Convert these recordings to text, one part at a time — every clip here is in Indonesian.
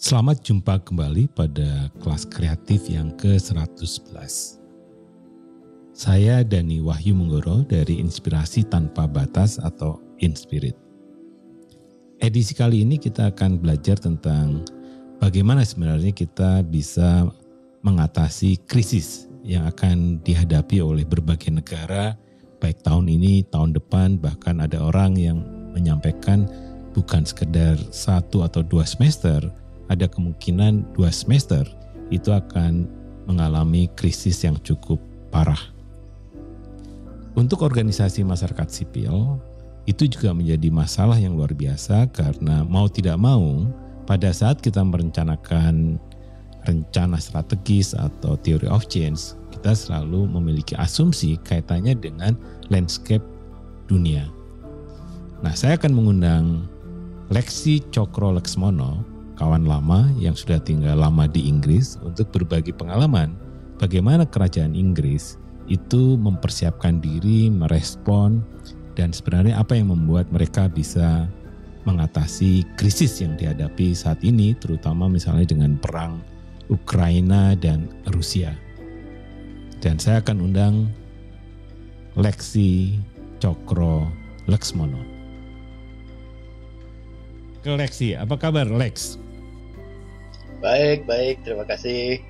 Selamat jumpa kembali pada kelas kreatif yang ke-111. Saya Dani Wahyu Munggoro dari Inspirasi Tanpa Batas atau Inspirit. Edisi kali ini kita akan belajar tentang bagaimana sebenarnya kita bisa mengatasi krisis yang akan dihadapi oleh berbagai negara, baik tahun ini, tahun depan, bahkan ada orang yang menyampaikan bukan sekedar 1 atau 2 semester, ada kemungkinan 2 semester itu akan mengalami krisis yang cukup parah. Untuk organisasi masyarakat sipil, itu juga menjadi masalah yang luar biasa karena mau tidak mau, pada saat kita merencanakan rencana strategis atau theory of change, kita selalu memiliki asumsi kaitannya dengan landscape dunia. Nah, saya akan mengundang Lexi Cokro Leksmono, kawan lama yang sudah tinggal lama di Inggris, untuk berbagi pengalaman bagaimana kerajaan Inggris itu mempersiapkan diri, merespon, dan sebenarnya apa yang membuat mereka bisa mengatasi krisis yang dihadapi saat ini, terutama misalnya dengan perang Ukraina dan Rusia. Dan saya akan undang Lexi Cokro Leksmono. Ke Lexi, apa kabar Lex? Baik, terima kasih.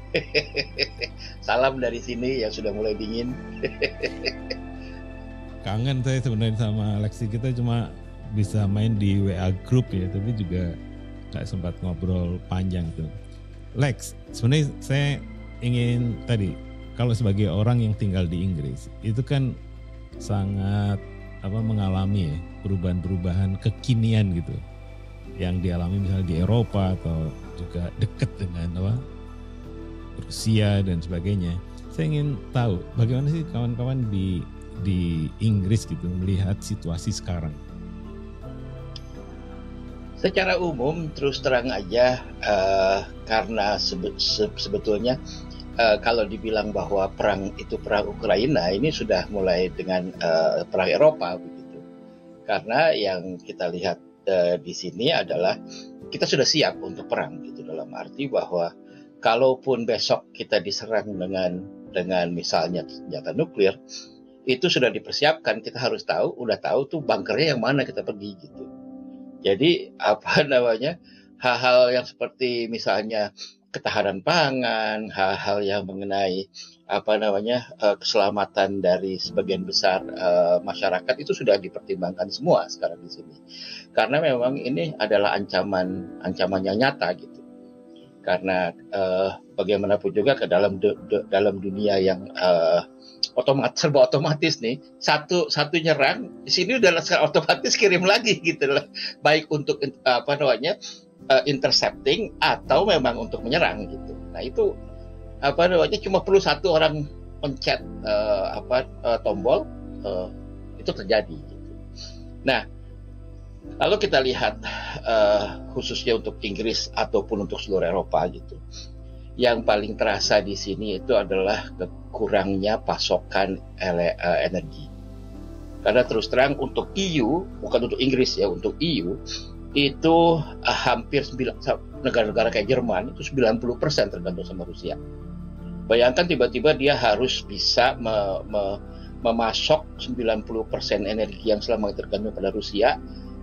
Salam dari sini yang sudah mulai dingin. Kangen saya sebenarnya sama Lexi, kita cuma bisa main di WA group ya, tapi juga gak sempat ngobrol panjang tuh. Lex, sebenarnya saya ingin tadi, kalau sebagai orang yang tinggal di Inggris, itu kan sangat mengalami ya, perubahan-perubahan kekinian gitu, yang dialami misalnya di Eropa atau juga dekat dengan Rusia dan sebagainya. Saya ingin tahu bagaimana sih kawan-kawan di Inggris gitu melihat situasi sekarang. Secara umum terus terang aja, karena sebetulnya kalau dibilang bahwa perang itu perang Ukraina, ini sudah mulai dengan perang Eropa begitu. Karena yang kita lihat di sini adalah kita sudah siap untuk perang gitu, dalam arti bahwa kalaupun besok kita diserang dengan misalnya senjata nuklir, itu sudah dipersiapkan. Kita harus udah tahu tuh bunkernya yang mana kita pergi gitu. Jadi hal-hal yang seperti misalnya ketahanan pangan, hal-hal yang mengenai keselamatan dari sebagian besar masyarakat itu sudah dipertimbangkan semua sekarang di sini. Karena memang ini adalah ancaman yang nyata gitu. Karena bagaimanapun juga ke dalam dunia yang serba otomatis nih, satu nyerang di sini udah secara otomatis kirim lagi gitu loh, baik untuk intercepting atau memang untuk menyerang gitu. Nah itu cuma perlu satu orang pencet tombol, itu terjadi gitu. Nah kalau kita lihat khususnya untuk Inggris ataupun untuk seluruh Eropa gitu, yang paling terasa di sini itu adalah kurangnya pasokan energi. Karena terus terang untuk EU, bukan untuk Inggris ya, untuk EU itu hampir negara-negara kayak Jerman itu 90% tergantung sama Rusia. Bayangkan tiba-tiba dia harus bisa memasok 90% energi yang selama tergantung pada Rusia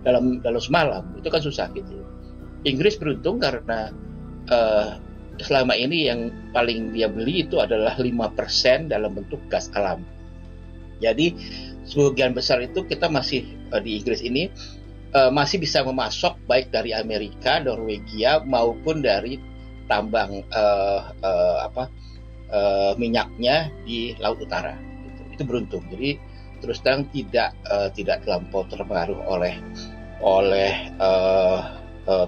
dalam semalam. Itu kan susah gitu. Inggris beruntung karena selama ini yang paling dia beli itu adalah 5% dalam bentuk gas alam. Jadi sebagian besar itu kita masih di Inggris ini masih bisa memasok baik dari Amerika, Norwegia maupun dari tambang minyaknya di Laut Utara. Itu beruntung. Jadi terus terang tidak terlampau terpengaruh oleh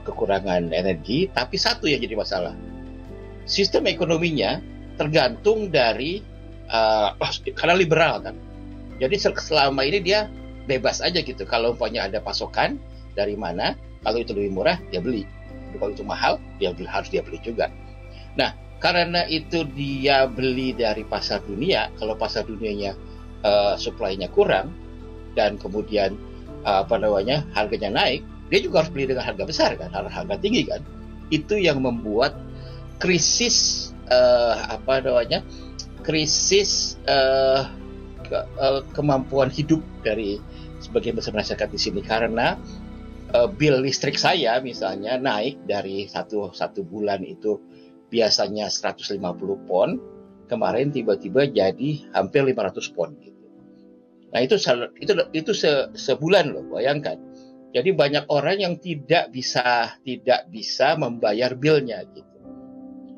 kekurangan energi. Tapi satu yang jadi masalah, sistem ekonominya tergantung dari karena liberal kan. Jadi selama ini dia bebas aja gitu. Kalau umpamanya ada pasokan dari mana, kalau itu lebih murah dia beli. Kalau itu mahal harus dia beli juga. Nah karena itu dia beli dari pasar dunia. Kalau pasar dunianya supply-nya kurang dan kemudian harganya naik, dia juga harus beli dengan harga besar kan, harga tinggi kan. Itu yang membuat krisis krisis kemampuan hidup dari sebagian besar masyarakat di sini, karena bill listrik saya misalnya naik dari satu bulan itu biasanya 150 pon, kemarin tiba-tiba jadi hampir 500 pon gitu. Nah itu sebulan loh, bayangkan. Jadi banyak orang yang tidak bisa membayar bilnya gitu.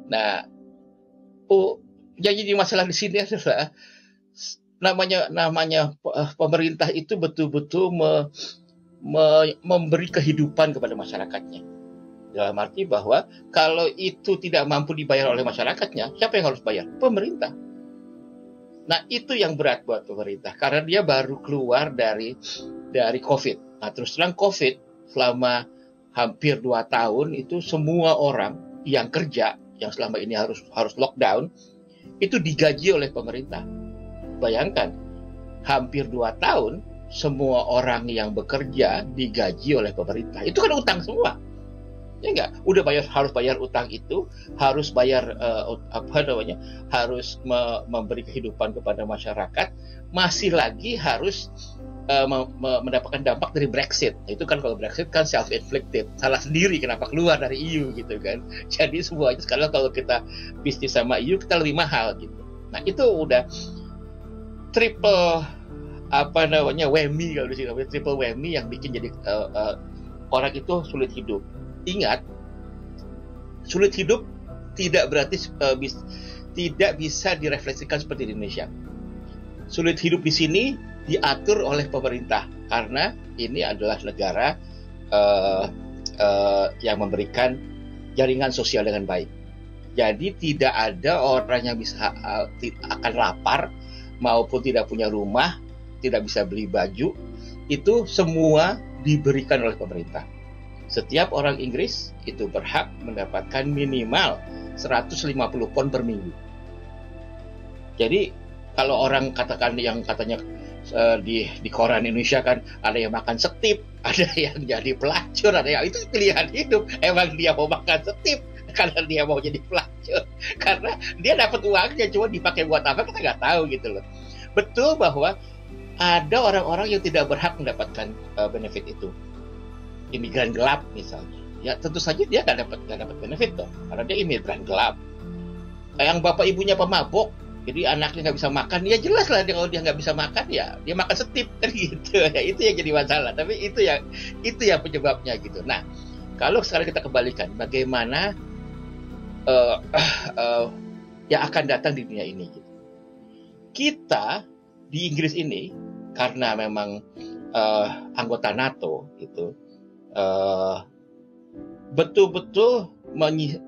Nah, jadi masalah di sini adalah namanya pemerintah itu betul-betul memberi kehidupan kepada masyarakatnya. Dalam arti bahwa kalau itu tidak mampu dibayar oleh masyarakatnya, siapa yang harus bayar? Pemerintah. Nah, itu yang berat buat pemerintah karena dia baru keluar dari COVID. Nah, terus terang COVID selama hampir 2 tahun itu semua orang yang kerja yang selama ini harus lockdown itu digaji oleh pemerintah. Bayangkan, hampir 2 tahun semua orang yang bekerja digaji oleh pemerintah. Itu kan utang semua. Ya enggak? Udah harus bayar utang itu, harus bayar harus memberi kehidupan kepada masyarakat, masih lagi harus mendapatkan dampak dari Brexit. Itu kan kalau Brexit kan self-inflicted, salah sendiri kenapa keluar dari EU gitu kan. Jadi semuanya sekarang kalau kita bisnis sama EU kita lebih mahal gitu. Nah, itu udah triple whammy kalau di sini, triple whammy yang bikin jadi orang itu sulit hidup. Ingat, sulit hidup tidak berarti tidak bisa direfleksikan seperti di Indonesia. Sulit hidup di sini diatur oleh pemerintah karena ini adalah negara yang memberikan jaringan sosial dengan baik. Jadi tidak ada orang yang bisa akan lapar maupun tidak punya rumah, tidak bisa beli baju, itu semua diberikan oleh pemerintah. Setiap orang Inggris itu berhak mendapatkan minimal 150 pon per minggu. Jadi kalau orang katakan yang katanya di koran Indonesia kan ada yang makan setip, ada yang jadi pelacur, ada yang itu pilihan hidup. Emang dia mau makan setip karena dia mau jadi pelacur, karena dia dapat uangnya cuma dipakai buat apa kita nggak tahu gitu loh. Betul bahwa ada orang-orang yang tidak berhak mendapatkan benefit itu. Imigran gelap misalnya, ya tentu saja dia nggak dapat benefit dong, karena dia imigran gelap. Yang bapak ibunya pemabok, jadi anaknya nggak bisa makan, ya jelas lah kalau dia nggak bisa makan ya dia makan setip kan gitu. Ya, itu yang jadi masalah. Tapi itu yang penyebabnya gitu. Nah, kalau sekarang kita kembalikan, bagaimana yang akan datang di dunia ini? Gitu. Kita di Inggris ini karena memang anggota NATO gitu. Betul-betul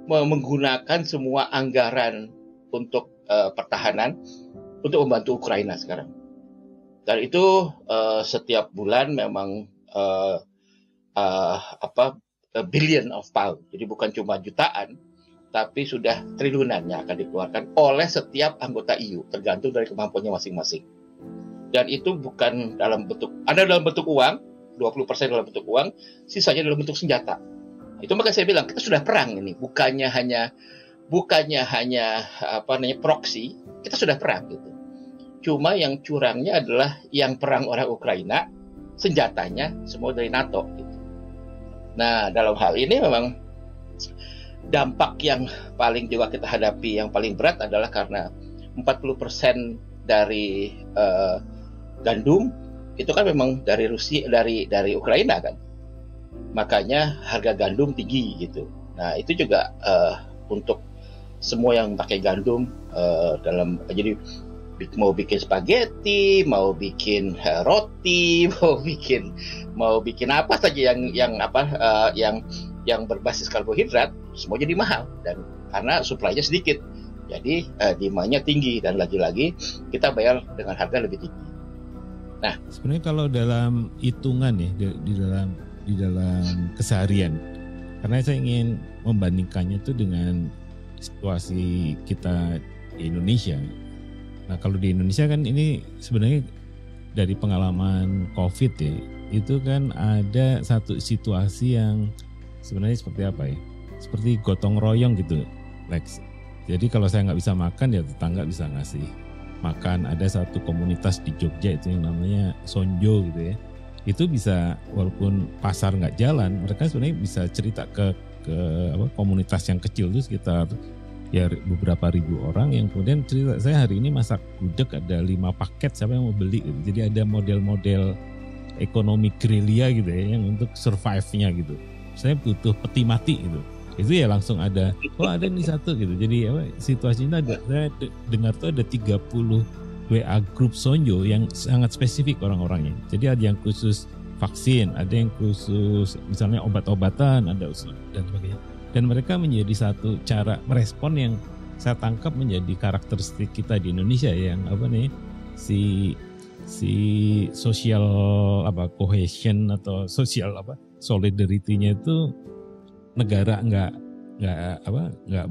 menggunakan semua anggaran untuk pertahanan untuk membantu Ukraina sekarang. Dan itu setiap bulan memang billion of pound. Jadi bukan cuma jutaan, tapi sudah triliunan yang akan dikeluarkan oleh setiap anggota EU, tergantung dari kemampuannya masing-masing. Dan itu bukan dalam bentuk uang, 20% dalam bentuk uang, sisanya dalam bentuk senjata. Itu makanya saya bilang kita sudah perang ini, bukannya hanya proksi, kita sudah perang gitu. Cuma yang curangnya adalah yang perang orang Ukraina, senjatanya semua dari NATO gitu. Nah, dalam hal ini memang dampak yang paling juga kita hadapi, yang paling berat adalah karena 40% dari gandum itu kan memang dari Rusia, dari Ukraina kan, makanya harga gandum tinggi gitu. Nah itu juga untuk semua yang pakai gandum jadi mau bikin spaghetti, mau bikin roti, mau bikin apa saja yang berbasis karbohidrat, semua jadi mahal dan karena suplainya sedikit, jadi demand-nya tinggi dan lagi-lagi kita bayar dengan harga lebih tinggi. Nah, sebenarnya kalau dalam hitungan ya di dalam keseharian, karena saya ingin membandingkannya itu dengan situasi kita di Indonesia. Nah, kalau di Indonesia kan ini sebenarnya dari pengalaman COVID ya, itu kan ada satu situasi yang sebenarnya seperti apa ya? seperti gotong royong gitu, Lex. Jadi kalau saya nggak bisa makan ya tetangga bisa ngasih makan. Ada satu komunitas di Jogja itu yang namanya Sonjo gitu ya. Itu bisa, walaupun pasar nggak jalan, mereka sebenarnya bisa cerita ke komunitas yang kecil itu sekitar ya beberapa ribu orang yang kemudian cerita, saya hari ini masak gudeg ada 5 paket, siapa yang mau beli gitu. Jadi ada model-model ekonomi gerilya gitu ya yang untuk survive-nya gitu. Saya butuh peti mati gitu. Itu ya langsung ada, ada nih satu gitu. Jadi situasinya ada, saya dengar tuh ada 30 WA grup Sonjo yang sangat spesifik orang-orangnya. Jadi ada yang khusus vaksin, ada yang khusus misalnya obat-obatan, ada dan sebagainya. Dan mereka menjadi satu cara merespon yang saya tangkap menjadi karakteristik kita di Indonesia yang si social cohesion atau social solidarity-nya itu negara nggak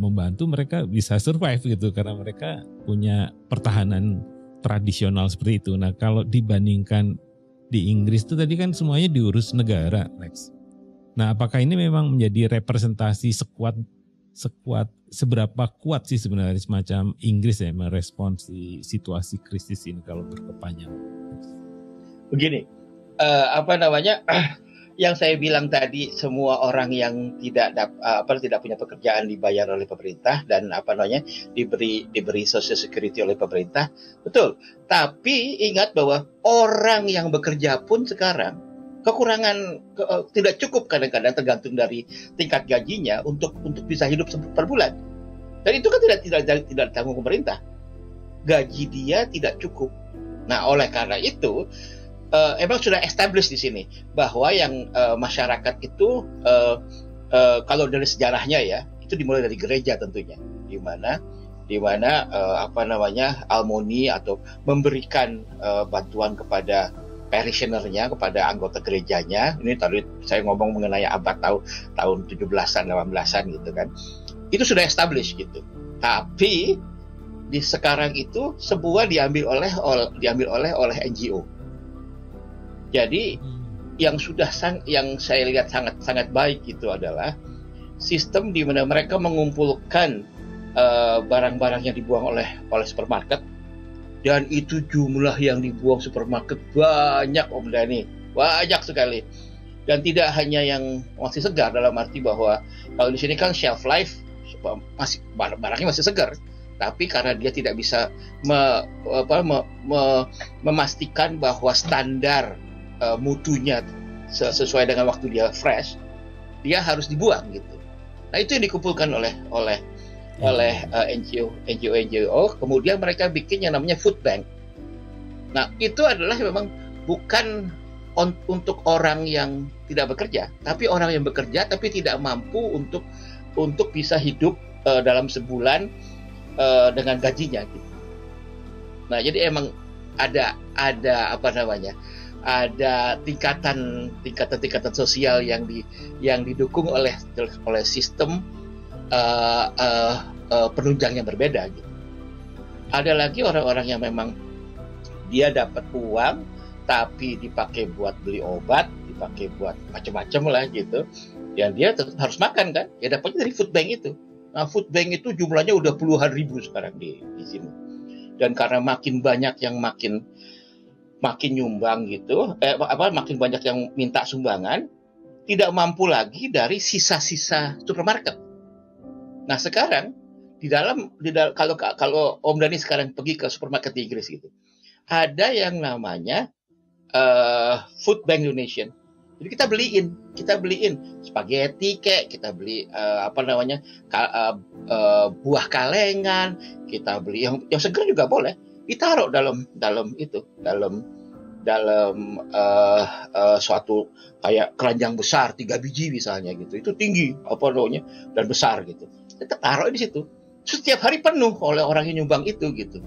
membantu mereka bisa survive gitu karena mereka punya pertahanan tradisional seperti itu. Nah kalau dibandingkan di Inggris itu tadi kan semuanya diurus negara, Lex. Nah apakah ini memang menjadi representasi seberapa kuat sih sebenarnya semacam Inggris ya merespons situasi krisis ini kalau berkepanjangan? Begini, yang saya bilang tadi, semua orang yang tidak punya pekerjaan dibayar oleh pemerintah dan diberi social security oleh pemerintah, betul. Tapi ingat bahwa orang yang bekerja pun sekarang kekurangan, tidak cukup kadang-kadang tergantung dari tingkat gajinya untuk bisa hidup per bulan. Dan itu kan tidak ditanggung pemerintah. Gaji dia tidak cukup. Nah, oleh karena itu emang sudah established di sini bahwa yang masyarakat itu kalau dari sejarahnya ya itu dimulai dari gereja tentunya, di mana almoni atau memberikan bantuan kepada parishionernya, kepada anggota gerejanya. Ini tadi saya ngomong mengenai abad tahun 17-an 18-an gitu kan. Itu sudah established gitu. Tapi di sekarang itu semua diambil oleh NGO. Jadi yang saya lihat sangat baik itu adalah sistem di mana mereka mengumpulkan barang-barang yang dibuang oleh supermarket, dan itu jumlah yang dibuang supermarket banyak, Om Dhani, banyak sekali. Dan tidak hanya yang masih segar, dalam arti bahwa kalau di sini kan shelf life masih barangnya masih segar, tapi karena dia tidak bisa memastikan bahwa standar mutunya sesuai dengan waktu dia fresh, dia harus dibuang gitu. Nah itu yang dikumpulkan oleh NGO, kemudian mereka bikin yang namanya food bank. Nah itu adalah memang bukan untuk orang yang tidak bekerja, tapi orang yang bekerja tapi tidak mampu untuk bisa hidup dalam sebulan dengan gajinya gitu. Nah jadi emang ada tingkatan sosial yang didukung oleh sistem penunjang yang berbeda gitu. Ada lagi orang-orang yang memang dia dapat uang tapi dipakai buat beli obat, dipakai buat macam-macam lah gitu. Dan dia tetap harus makan kan? Ya dapatnya dari food bank itu. Nah, food bank itu jumlahnya udah puluhan ribu sekarang di sini. Dan karena makin banyak yang makin nyumbang gitu, makin banyak yang minta sumbangan, tidak mampu lagi dari sisa-sisa supermarket. Nah sekarang kalau Om Dhani sekarang pergi ke supermarket di Inggris gitu, ada yang namanya food bank donation. Jadi kita beliin spaghetti kita beli buah kalengan, kita beli yang segar juga boleh, ditaruh dalam suatu kayak keranjang besar 3 biji misalnya gitu. Itu tinggi dan besar gitu. Kita taruh di situ. Setiap hari penuh oleh orang yang nyumbang itu gitu.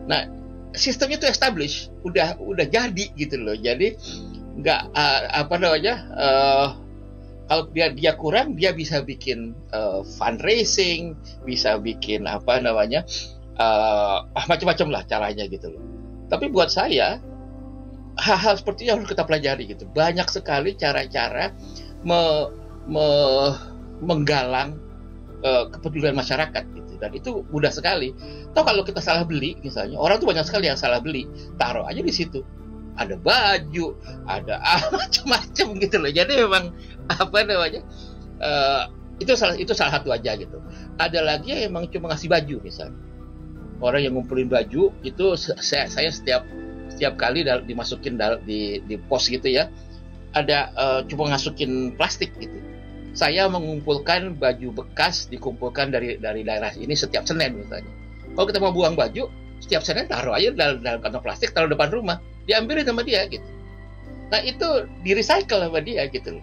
Nah, sistemnya itu established, udah jadi gitu loh. Jadi nggak kalau dia kurang, dia bisa bikin fundraising, bisa bikin macam-macam lah caranya gitu loh. Tapi buat saya hal-hal seperti itu harus kita pelajari gitu. Banyak sekali cara-cara menggalang kepedulian masyarakat gitu. Dan itu mudah sekali. Toh kalau kita salah beli misalnya, orang tuh banyak sekali yang salah beli, taruh aja di situ. Ada baju, ada macam-macam gitu loh. Jadi memang itu salah satu aja gitu. Ada lagi yang emang cuma ngasih baju misalnya. Orang yang ngumpulin baju itu saya setiap kali dimasukin di pos gitu ya, ada cuma ngasukin plastik gitu. Saya mengumpulkan baju bekas, dikumpulkan dari daerah ini setiap Senin misalnya. Kalau kita mau buang baju, setiap Senin taruh aja dalam kantong plastik, taruh depan rumah, diambilin sama dia gitu. Nah itu di-recycle sama dia gitu.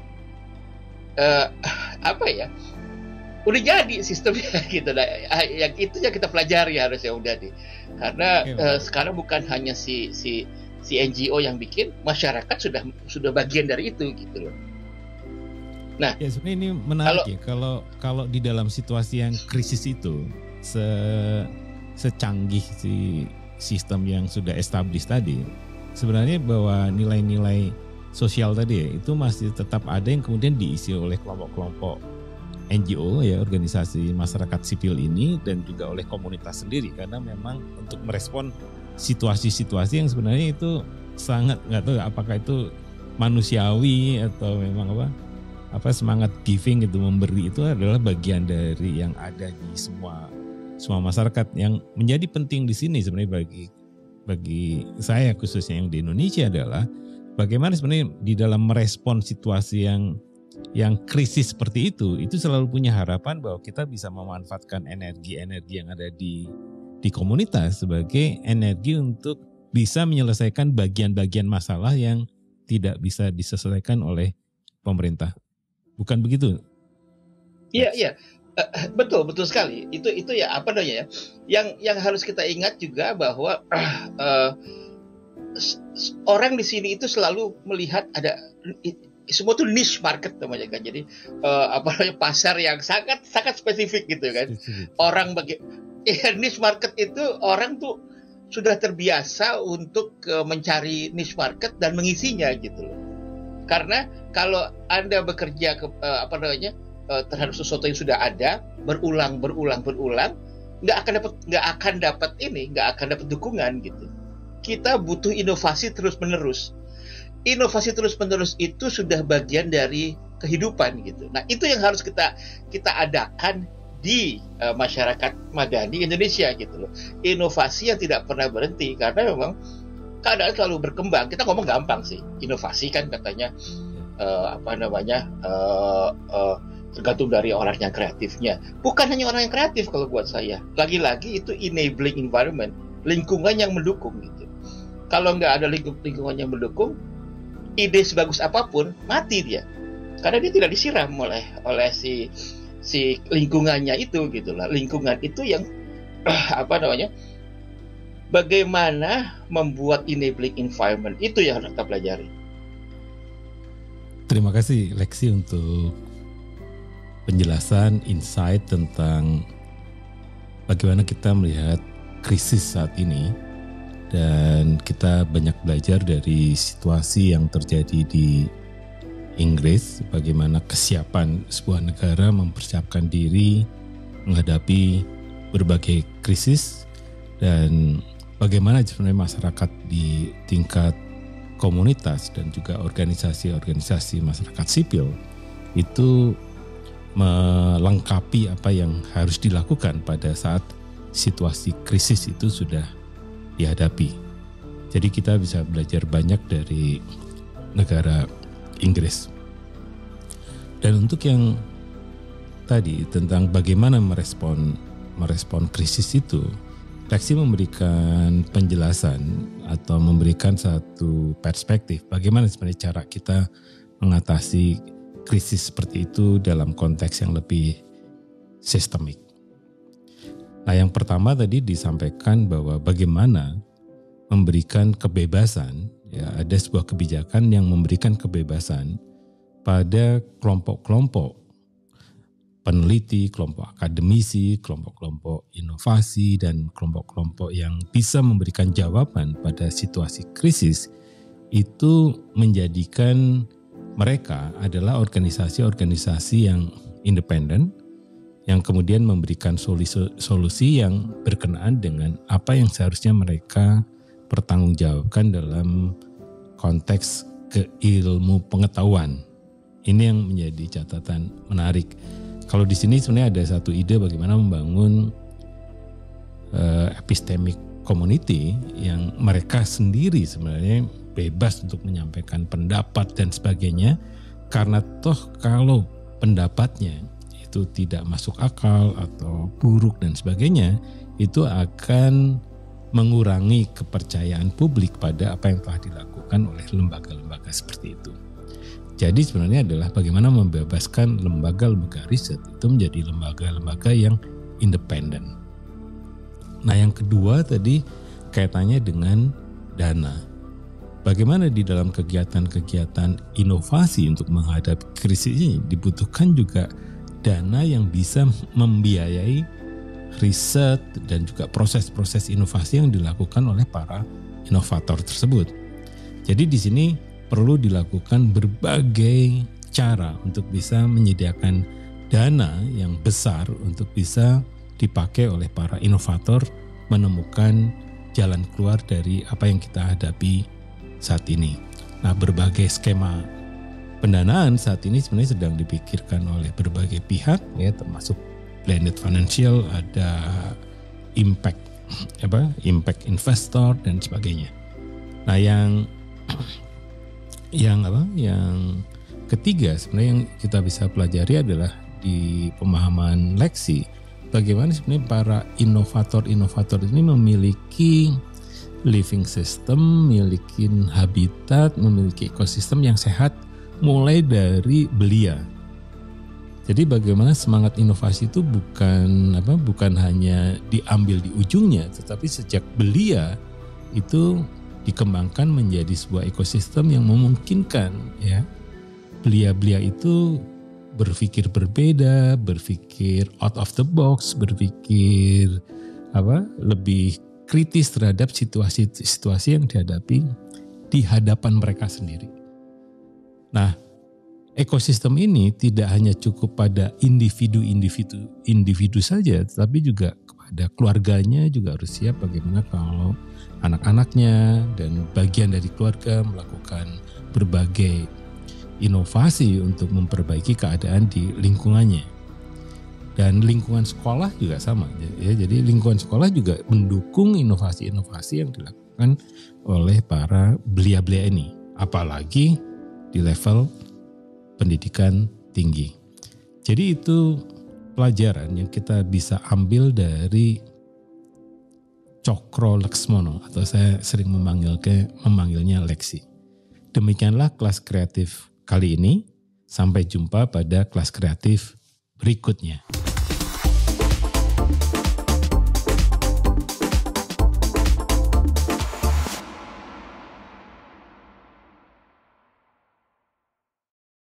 Udah jadi sistemnya gitu. Nah, yang itu yang kita pelajari harusnya udah nih. Karena sekarang bukan hanya si NGO yang bikin, masyarakat sudah bagian dari itu gitu loh. Nah, ya sebenarnya ini menarik kalau di dalam situasi yang krisis itu secanggih si sistem yang sudah established tadi, sebenarnya bahwa nilai-nilai sosial tadi ya, itu masih tetap ada yang kemudian diisi oleh kelompok-kelompok NGO ya, organisasi masyarakat sipil ini, dan juga oleh komunitas sendiri, karena memang untuk merespon situasi-situasi yang sebenarnya itu sangat nggak tahu apakah itu manusiawi atau memang semangat giving itu, memberi itu adalah bagian dari yang ada di semua masyarakat. Yang menjadi penting di sini sebenarnya bagi saya khususnya yang di Indonesia adalah bagaimana sebenarnya di dalam merespon situasi yang krisis seperti itu selalu punya harapan bahwa kita bisa memanfaatkan energi-energi yang ada di komunitas sebagai energi untuk bisa menyelesaikan bagian-bagian masalah yang tidak bisa diselesaikan oleh pemerintah. Bukan begitu? Iya. Betul sekali. Itu ya yang harus kita ingat juga bahwa orang di sini itu selalu melihat ada semua tuh niche market namanya kan. Jadi pasar yang sangat spesifik gitu kan. Orang niche market itu orang tuh sudah terbiasa untuk mencari niche market dan mengisinya gitu loh. Karena kalau Anda bekerja terhadap sesuatu yang sudah ada berulang, nggak akan dapat dukungan gitu. Kita butuh inovasi terus-menerus. Inovasi terus-menerus itu sudah bagian dari kehidupan gitu. Nah itu yang harus kita adakan di masyarakat madani Indonesia gitu loh. Inovasi yang tidak pernah berhenti, karena memang keadaan selalu berkembang. Kita ngomong gampang sih, inovasi kan katanya tergantung dari orang yang kreatifnya. Bukan hanya orang yang kreatif kalau buat saya. Lagi-lagi itu enabling environment, lingkungan yang mendukung gitu. Kalau nggak ada lingkungan yang mendukung, ide sebagus apapun mati dia. Karena dia tidak disiram oleh si lingkungannya itu gitu lah. Lingkungan itu yang bagaimana membuat enabling environment itu yang harus kita pelajari. Terima kasih Lexi untuk penjelasan, insight tentang bagaimana kita melihat krisis saat ini, dan kita banyak belajar dari situasi yang terjadi di Inggris, bagaimana kesiapan sebuah negara mempersiapkan diri menghadapi berbagai krisis, dan bagaimana sebenarnya masyarakat di tingkat komunitas dan juga organisasi-organisasi masyarakat sipil itu melengkapi apa yang harus dilakukan pada saat situasi krisis itu sudah dihadapi. Jadi kita bisa belajar banyak dari negara Inggris. Dan untuk yang tadi tentang bagaimana merespon krisis itu, Lexi memberikan penjelasan atau memberikan satu perspektif bagaimana sebenarnya cara kita mengatasi krisis seperti itu dalam konteks yang lebih sistemik. Nah, yang pertama tadi disampaikan bahwa bagaimana memberikan kebebasan, ya ada sebuah kebijakan yang memberikan kebebasan pada kelompok-kelompok peneliti, kelompok akademisi, kelompok-kelompok inovasi, dan kelompok-kelompok yang bisa memberikan jawaban pada situasi krisis, itu menjadikan mereka adalah organisasi-organisasi yang independen yang kemudian memberikan solusi yang berkenaan dengan apa yang seharusnya mereka pertanggungjawabkan dalam konteks keilmu pengetahuan. Ini yang menjadi catatan menarik. Kalau di sini sebenarnya ada satu ide bagaimana membangun epistemic community yang mereka sendiri sebenarnya bebas untuk menyampaikan pendapat dan sebagainya, karena toh kalau pendapatnya itu tidak masuk akal atau buruk dan sebagainya, itu akan mengurangi kepercayaan publik pada apa yang telah dilakukan oleh lembaga-lembaga seperti itu. Jadi sebenarnya adalah bagaimana membebaskan lembaga-lembaga riset itu menjadi lembaga-lembaga yang independen. Nah, yang kedua tadi kaitannya dengan dana. Bagaimana di dalam kegiatan-kegiatan inovasi untuk menghadapi krisis ini dibutuhkan juga dana yang bisa membiayai riset dan juga proses-proses inovasi yang dilakukan oleh para inovator tersebut. Jadi di sini perlu dilakukan berbagai cara untuk bisa menyediakan dana yang besar untuk bisa dipakai oleh para inovator menemukan jalan keluar dari apa yang kita hadapi saat ini. Nah, berbagai skema pendanaan saat ini sebenarnya sedang dipikirkan oleh berbagai pihak, ya, termasuk blended financial, ada impact investor dan sebagainya. Nah, yang ketiga sebenarnya yang kita bisa pelajari adalah di pemahaman Lexi, bagaimana sebenarnya para inovator ini memiliki living system, memiliki habitat, memiliki ekosistem yang sehat mulai dari belia. Jadi bagaimana semangat inovasi itu bukan hanya diambil di ujungnya, tetapi sejak belia itu dikembangkan menjadi sebuah ekosistem yang memungkinkan, ya, belia-belia itu berpikir berbeda, berpikir out of the box, berpikir lebih kritis terhadap situasi-situasi yang dihadapi di hadapan mereka sendiri. Nah, ekosistem ini tidak hanya cukup pada individu saja, tetapi juga kepada keluarganya juga harus siap bagaimana kalau anak-anaknya dan bagian dari keluarga melakukan berbagai inovasi untuk memperbaiki keadaan di lingkungannya. Dan lingkungan sekolah juga sama, ya. Jadi lingkungan sekolah juga mendukung inovasi-inovasi yang dilakukan oleh para belia-belia ini, apalagi di level pendidikan tinggi. Jadi itu pelajaran yang kita bisa ambil dari Cokro Laksmono, atau saya sering memanggilnya Lexi. Demikianlah kelas kreatif kali ini. Sampai jumpa pada kelas kreatif berikutnya.